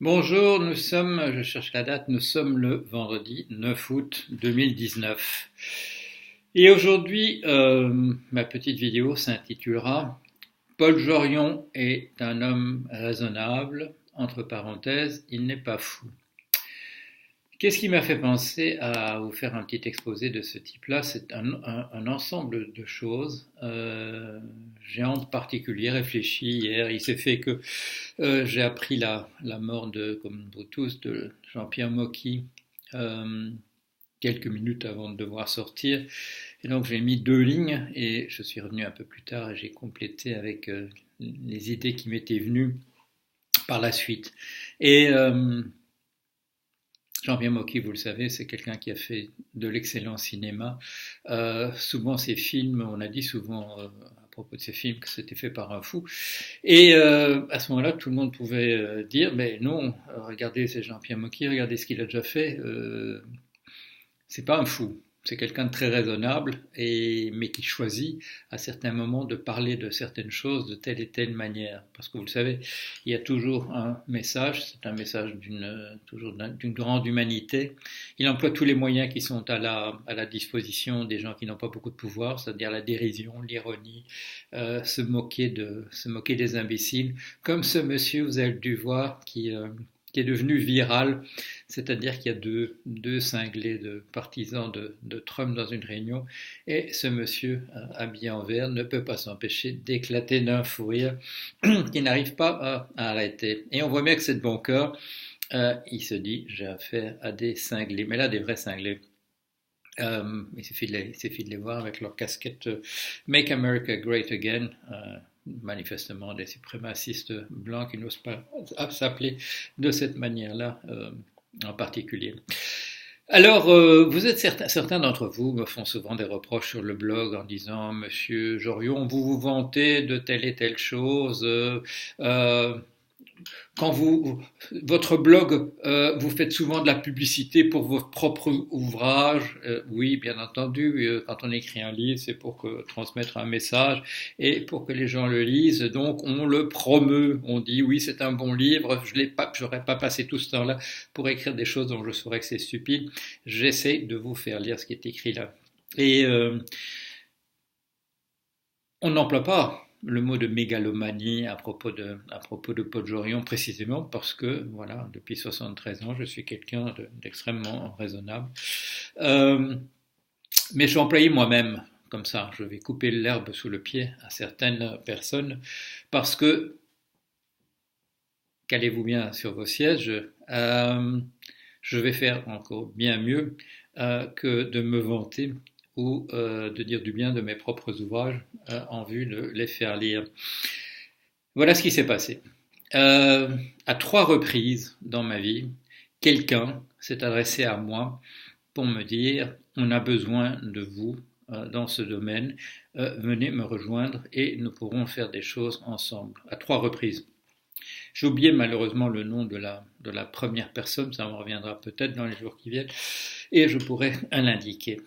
Bonjour, je cherche la date, nous sommes le vendredi 9 août 2019. Et aujourd'hui, ma petite vidéo s'intitulera Paul Jorion est un homme raisonnable, entre parenthèses, il n'est pas fou. Qu'est-ce qui m'a fait penser à vous faire un petit exposé de ce type-là? C'est un ensemble de choses. J'ai en particulier réfléchi hier. Il s'est fait que j'ai appris la mort de, comme vous tous, de Jean-Pierre Mocky euh, quelques minutes avant de devoir sortir. Et donc j'ai mis deux lignes et je suis revenu un peu plus tard et j'ai complété avec les idées qui m'étaient venues par la suite. Et Jean-Pierre Mocky, vous le savez, c'est quelqu'un qui a fait de l'excellent cinéma. Souvent, ses films, on a dit souvent à propos de ses films que c'était fait par un fou. Et à ce moment-là, tout le monde pouvait dire, mais non, regardez, c'est Jean-Pierre Mocky, regardez ce qu'il a déjà fait. C'est pas un fou. C'est quelqu'un de très raisonnable, mais qui choisit à certains moments de parler de certaines choses de telle et telle manière. Parce que vous le savez, il y a toujours un message, c'est un message d'une grande humanité. Il emploie tous les moyens qui sont à la disposition des gens qui n'ont pas beaucoup de pouvoir, c'est-à-dire la dérision, l'ironie, se moquer des imbéciles, comme ce monsieur, vous avez dû voir, qui est devenu viral, c'est-à-dire qu'il y a deux cinglés de partisans de Trump dans une réunion, et ce monsieur habillé en vert ne peut pas s'empêcher d'éclater d'un fou rire qu'il n'arrive pas à arrêter. Et on voit bien que c'est de bon cœur, il se dit j'ai affaire à des cinglés, mais là des vrais cinglés. Il suffit de les voir avec leur casquette Make America Great Again, manifestement des suprémacistes blancs qui n'osent pas s'appeler de cette manière-là en particulier. Alors, vous êtes certains d'entre vous me font souvent des reproches sur le blog en disant Monsieur Jorion, vous vous vantez de telle et telle chose. Euh, quand votre blog, vous faites souvent de la publicité pour vos propres ouvrages. Oui, bien entendu, quand on écrit un livre, c'est pour transmettre un message et pour que les gens le lisent. Donc, on le promeut. On dit, oui, c'est un bon livre. J'aurais pas passé tout ce temps-là pour écrire des choses dont je saurais que c'est stupide. J'essaie de vous faire lire ce qui est écrit là. Et on n'emploie pas le mot de mégalomanie à propos de Paul Jorion précisément parce que, voilà, depuis 73 ans, je suis quelqu'un d'extrêmement raisonnable. Euh, mais je vais employer moi-même comme ça. Je vais couper l'herbe sous le pied à certaines personnes parce que, calez-vous bien sur vos sièges, je vais faire encore bien mieux que de me vanter ou de dire du bien de mes propres ouvrages en vue de les faire lire. Voilà ce qui s'est passé. À trois reprises dans ma vie, quelqu'un s'est adressé à moi pour me dire on a besoin de vous dans ce domaine, venez me rejoindre et nous pourrons faire des choses ensemble. À trois reprises. J'ai oublié malheureusement le nom de la première personne, ça me reviendra peut-être dans les jours qui viennent, et je pourrais l'indiquer.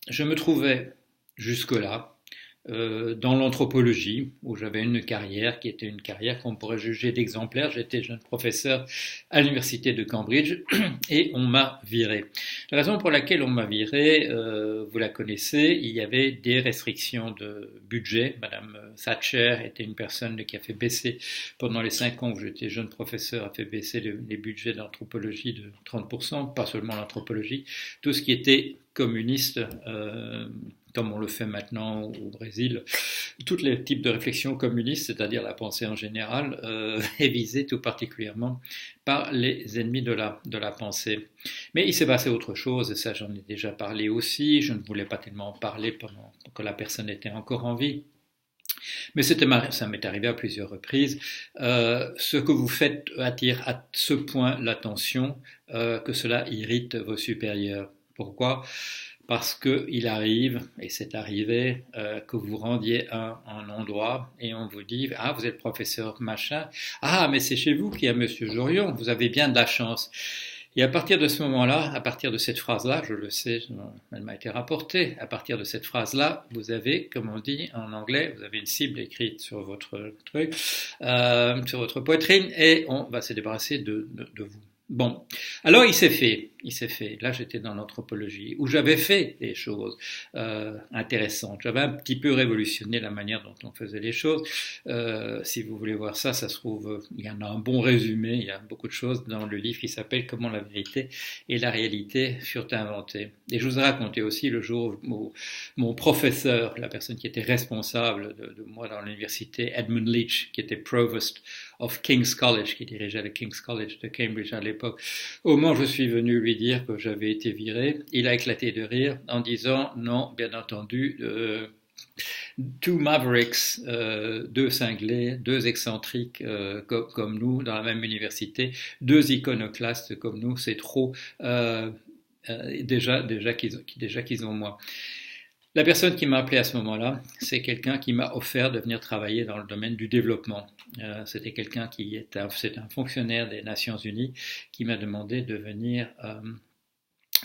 Je me trouvais jusque-là dans l'anthropologie, où j'avais une carrière qui était une carrière qu'on pourrait juger d'exemplaire. J'étais jeune professeur à l'université de Cambridge et on m'a viré. La raison pour laquelle on m'a viré, vous la connaissez, il y avait des restrictions de budget. Madame Thatcher était une personne qui a fait baisser, pendant les 5 ans où j'étais jeune professeur, a fait baisser les budgets d'anthropologie de 30%, pas seulement l'anthropologie, tout ce qui était communiste, comme on le fait maintenant au Brésil, tous les types de réflexions communistes, c'est-à-dire la pensée en général, est visée tout particulièrement par les ennemis de la pensée. Mais il s'est passé autre chose, et ça j'en ai déjà parlé aussi, je ne voulais pas tellement en parler pendant que la personne était encore en vie. Mais ça m'est arrivé à plusieurs reprises. Ce que vous faites attire à ce point l'attention que cela irrite vos supérieurs. Pourquoi? Parce qu'il arrive, et c'est arrivé, que vous rendiez à un endroit et on vous dit ah, vous êtes professeur machin, ah, mais c'est chez vous qu'il y a monsieur Jorion, vous avez bien de la chance. Et à partir de ce moment-là, à partir de cette phrase-là, je le sais, elle m'a été rapportée, à partir de cette phrase-là, vous avez, comme on dit en anglais, vous avez une cible écrite sur votre truc, sur votre poitrine, et on va se débarrasser de vous. Bon, alors il s'est fait. Là, j'étais dans l'anthropologie, où j'avais fait des choses intéressantes. J'avais un petit peu révolutionné la manière dont on faisait les choses. Si vous voulez voir ça, ça se trouve, il y en a un bon résumé, il y a beaucoup de choses dans le livre qui s'appelle Comment la vérité et la réalité furent inventées. Et je vous ai raconté aussi le jour où mon professeur, la personne qui était responsable de moi dans l'université, Edmund Leach, qui était provost of King's College, qui dirigeait le King's College de Cambridge à l'époque, au moment où je suis venu lui dire que j'avais été viré, il a éclaté de rire en disant non, bien entendu, two mavericks, deux cinglés, deux excentriques comme nous dans la même université, deux iconoclastes comme nous, c'est trop déjà qu'ils ont moi. La personne qui m'a appelé à ce moment-là, c'est quelqu'un qui m'a offert de venir travailler dans le domaine du développement. C'était quelqu'un c'est un fonctionnaire des Nations Unies qui m'a demandé de venir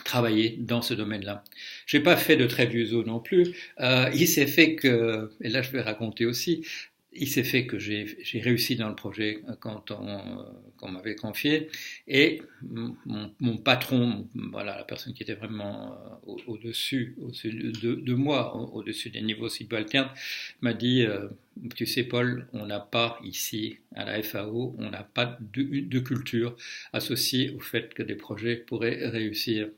travailler dans ce domaine-là. J'ai pas fait de très vieux os non plus. Il s'est fait que, et là je vais raconter aussi, il s'est fait que j'ai réussi dans le projet qu'on m'avait confié, et mon patron, voilà, la personne qui était vraiment au-dessus de moi, au-dessus des niveaux subalternes, m'a dit tu sais Paul, on n'a pas ici à la FAO, on n'a pas de culture associée au fait que des projets pourraient réussir.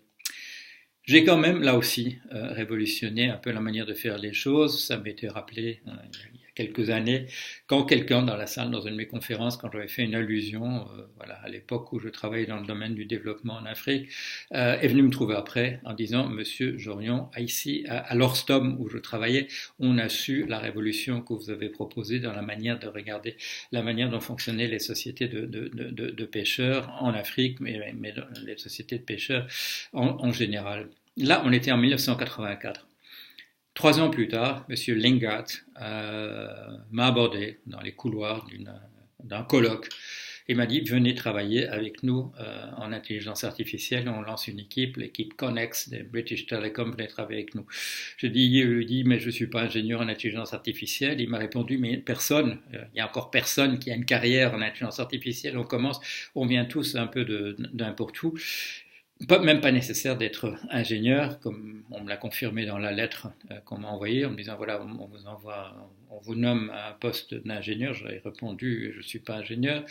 J'ai quand même, là aussi, révolutionné un peu la manière de faire les choses. Ça m'était rappelé il y a quelques années, quand quelqu'un dans la salle, dans une de mes conférences, quand j'avais fait une allusion, voilà, à l'époque où je travaillais dans le domaine du développement en Afrique, est venu me trouver après en disant « Monsieur Jorion, ici, à l'Orstom où je travaillais, on a su la révolution que vous avez proposée dans la manière de regarder la manière dont fonctionnaient les sociétés de pêcheurs en Afrique, mais les sociétés de pêcheurs en général. » Là, on était en 1984. 3 ans plus tard, M. Lingard m'a abordé dans les couloirs d'un colloque et m'a dit « Venez travailler avec nous en intelligence artificielle, on lance une équipe, l'équipe Connex des British Telecom, venez travailler avec nous. » Je lui dis « Mais je ne suis pas ingénieur en intelligence artificielle. » Il m'a répondu « Mais personne, il n'y a encore personne qui a une carrière en intelligence artificielle, on vient tous un peu d'un pour tout. » Même pas nécessaire d'être ingénieur, comme on me l'a confirmé dans la lettre qu'on m'a envoyée, en me disant voilà, on vous nomme à un poste d'ingénieur. J'avais répondu je suis pas ingénieur.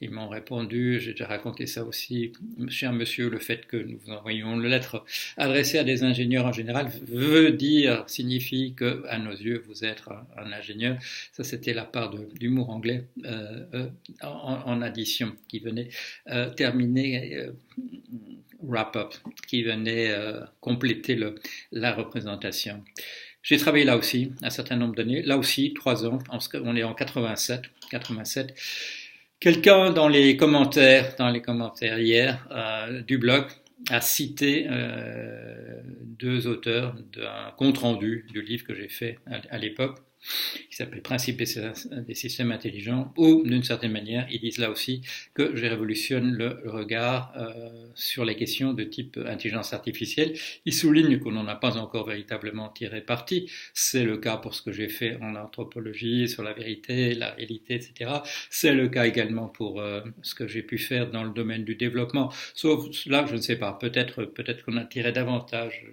Ils m'ont répondu, j'ai déjà raconté ça aussi, cher monsieur, le fait que nous vous envoyions une lettre adressée à des ingénieurs en général signifie que à nos yeux vous êtes un ingénieur. Ça c'était la part d'humour anglais en addition qui venait terminer. Wrap-up qui venait compléter la représentation. J'ai travaillé là aussi un certain nombre d'années, là aussi 3 ans, on est en 87. Quelqu'un dans les commentaires hier du blog a cité 2 auteurs d'un compte-rendu du livre que j'ai fait à l'époque, qui s'appelle Principes des systèmes intelligents, où d'une certaine manière ils disent là aussi que je révolutionne le regard sur les questions de type intelligence artificielle. Ils soulignent qu'on n'en a pas encore véritablement tiré parti. C'est le cas pour ce que j'ai fait en anthropologie, sur la vérité, la réalité, etc. C'est le cas également pour ce que j'ai pu faire dans le domaine du développement. Sauf là, je ne sais pas, peut-être qu'on a tiré davantage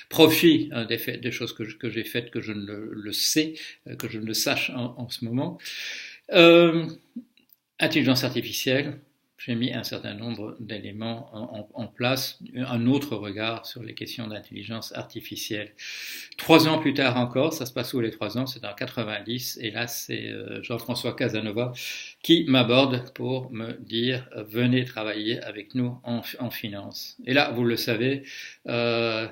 profit des choses que j'ai faites, que je ne le sais, que je ne le sache en ce moment. Intelligence artificielle, j'ai mis un certain nombre d'éléments en place, un autre regard sur les questions d'intelligence artificielle. 3 ans plus tard encore, ça se passe où les 3 ans? C'est en 90, et là c'est Jean-François Casanova qui m'aborde pour me dire venez travailler avec nous en finance. Et là, vous le savez,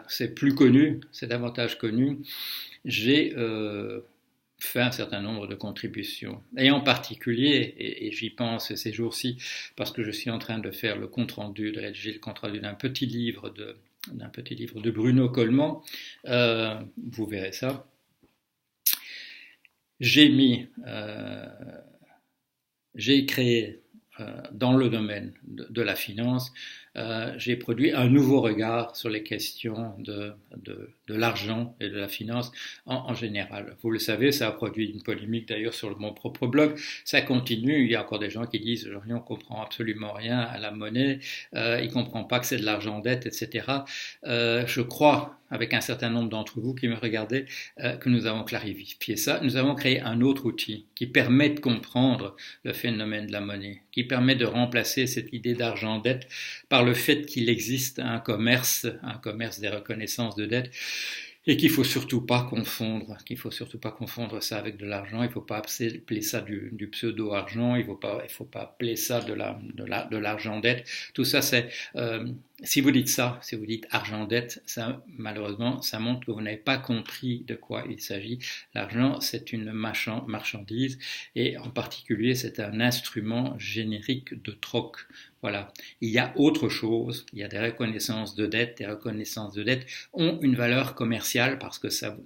c'est plus connu, c'est davantage connu. J'ai fait un certain nombre de contributions. Et en particulier, et j'y pense ces jours-ci, parce que je suis en train de faire le compte-rendu, de rédiger le compte-rendu d'un petit livre de Bruno Coleman, vous verrez ça. J'ai créé dans le domaine de la finance, j'ai produit un nouveau regard sur les questions de l'argent et de la finance en général. Vous le savez, ça a produit une polémique d'ailleurs sur mon propre blog. Ça continue, il y a encore des gens qui disent aujourd'hui on comprend absolument rien à la monnaie, ils ne comprennent pas que c'est de l'argent dette, etc. Je crois, avec un certain nombre d'entre vous qui me regardez, que nous avons clarifié ça. Nous avons créé un autre outil qui permet de comprendre le phénomène de la monnaie, qui permet de remplacer cette idée d'argent-dette par le fait qu'il existe un commerce des reconnaissances de dette, et qu'il faut surtout pas confondre ça avec de l'argent. Il faut pas appeler ça du pseudo-argent. Il faut pas appeler ça de l'argent-dette. Tout ça, c'est si vous dites argent-dette, ça, malheureusement, ça montre que vous n'avez pas compris de quoi il s'agit. L'argent, c'est une marchandise, et en particulier, c'est un instrument générique de troc. Voilà. Il y a autre chose, il y a des reconnaissances de dette. Les reconnaissances de dette ont une valeur commerciale parce que ça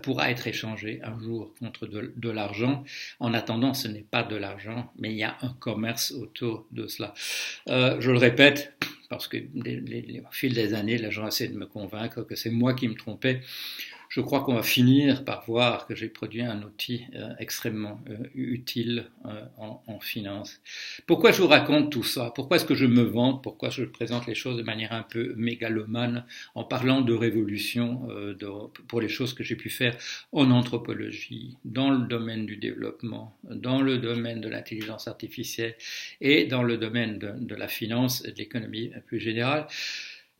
pourra être échangé un jour contre de l'argent. En attendant, ce n'est pas de l'argent, mais il y a un commerce autour de cela. Je le répète, parce que au fil des années, les gens essaient de me convaincre que c'est moi qui me trompais. Je crois qu'on va finir par voir que j'ai produit un outil extrêmement utile en finance. Pourquoi je vous raconte tout ça? Pourquoi est-ce que je me vante? Pourquoi je présente les choses de manière un peu mégalomane en parlant de révolution pour les choses que j'ai pu faire en anthropologie, dans le domaine du développement, dans le domaine de l'intelligence artificielle et dans le domaine de la finance et de l'économie plus générale?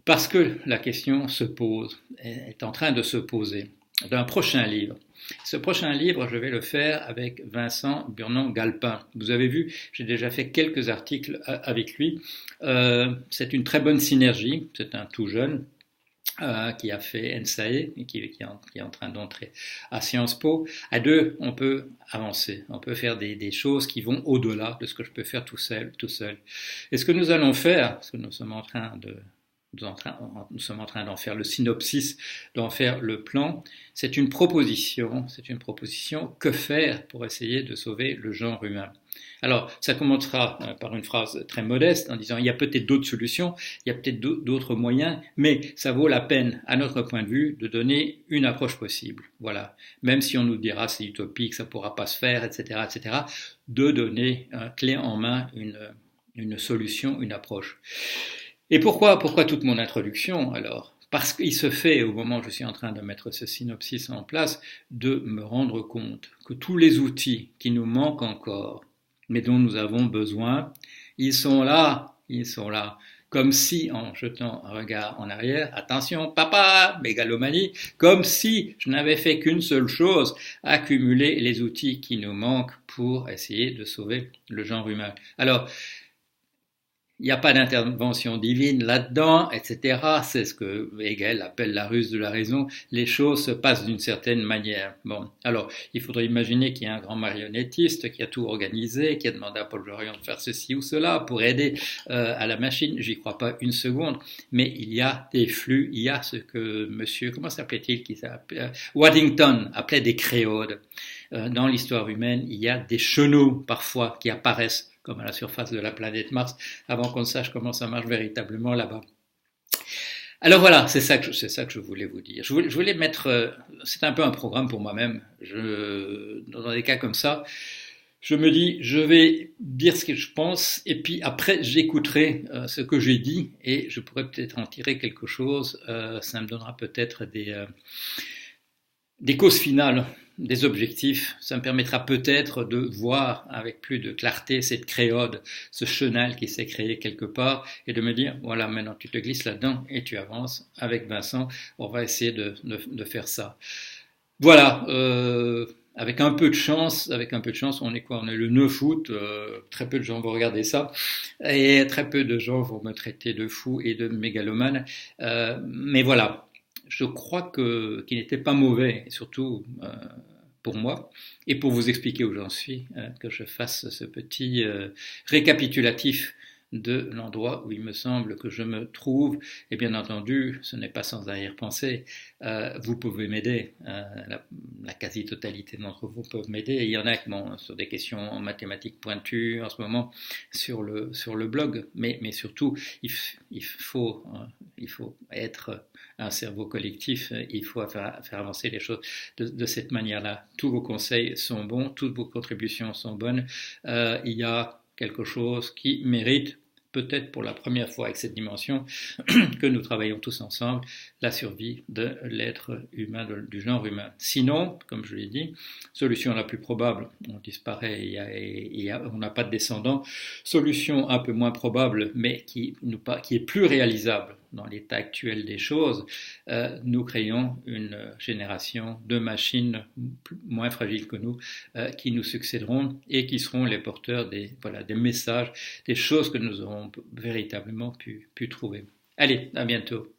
Parce que la question se pose, est en train de se poser, d'un prochain livre. Ce prochain livre, je vais le faire avec Vincent Burnon-Galpin. Vous avez vu, j'ai déjà fait quelques articles avec lui. C'est une très bonne synergie, c'est un tout jeune qui a fait NSAE et qui est en train d'entrer à Sciences Po. À deux, on peut avancer, on peut faire des choses qui vont au-delà de ce que je peux faire tout seul. Et ce que nous allons faire, parce que nous sommes en train d'en faire le synopsis, d'en faire le plan. C'est une proposition. Que faire pour essayer de sauver le genre humain? Alors, ça commencera par une phrase très modeste en disant il y a peut-être d'autres solutions, il y a peut-être d'autres moyens, mais ça vaut la peine, à notre point de vue, de donner une approche possible. Voilà. Même si on nous dira c'est utopique, ça ne pourra pas se faire, etc., de donner clé en main une solution, une approche. Et pourquoi toute mon introduction alors? Parce qu'il se fait, au moment où je suis en train de mettre ce synopsis en place, de me rendre compte que tous les outils qui nous manquent encore, mais dont nous avons besoin, ils sont là, comme si, en jetant un regard en arrière, attention, papa, mégalomanie, comme si je n'avais fait qu'une seule chose, accumuler les outils qui nous manquent pour essayer de sauver le genre humain. Alors, il n'y a pas d'intervention divine là-dedans, etc. C'est ce que Hegel appelle la ruse de la raison. Les choses se passent d'une certaine manière. Bon, alors, il faudrait imaginer qu'il y a un grand marionnettiste qui a tout organisé, qui a demandé à Paul Jorion de faire ceci ou cela pour aider à la machine. J'y crois pas une seconde, mais il y a des flux, il y a ce que monsieur, comment s'appelait-il, Waddington appelait des créodes. Dans l'histoire humaine, il y a des chenaux parfois qui apparaissent comme à la surface de la planète Mars, avant qu'on sache comment ça marche véritablement là-bas. Alors voilà, c'est ça que je voulais vous dire. Je voulais mettre, c'est un peu un programme pour moi-même. Dans des cas comme ça, je me dis, je vais dire ce que je pense, et puis après, j'écouterai ce que j'ai dit, et je pourrais peut-être en tirer quelque chose. Ça me donnera peut-être des causes finales, des objectifs. Ça me permettra peut-être de voir avec plus de clarté cette créode, ce chenal qui s'est créé quelque part, et de me dire, voilà, maintenant tu te glisses là-dedans et tu avances. Avec Vincent, on va essayer de faire ça. Voilà, avec un peu de chance, on est quoi? On est le 9 août, très peu de gens vont regarder ça, et très peu de gens vont me traiter de fou et de mégalomane, mais voilà. Je crois qu'il n'était pas mauvais, surtout pour moi, et pour vous expliquer où j'en suis, que je fasse ce petit récapitulatif de l'endroit où il me semble que je me trouve. Et bien entendu, ce n'est pas sans arrière-pensée. Vous pouvez m'aider. La quasi-totalité d'entre vous peuvent m'aider. Il y en a sur des questions en mathématiques pointues en ce moment sur le blog. Mais surtout, il faut être un cerveau collectif. Il faut faire avancer les choses de cette manière-là. Tous vos conseils sont bons, toutes vos contributions sont bonnes. Il y a quelque chose qui mérite, peut-être pour la première fois avec cette dimension, que nous travaillons tous ensemble, la survie de l'être humain, du genre humain. Sinon, comme je l'ai dit, solution la plus probable, on disparaît et on n'a pas de descendants. Solution un peu moins probable, mais qui est plus réalisable dans l'état actuel des choses, nous créons une génération de machines moins fragiles que nous, qui nous succéderont et qui seront les porteurs des messages, des choses que nous aurons véritablement pu trouver. Allez, à bientôt.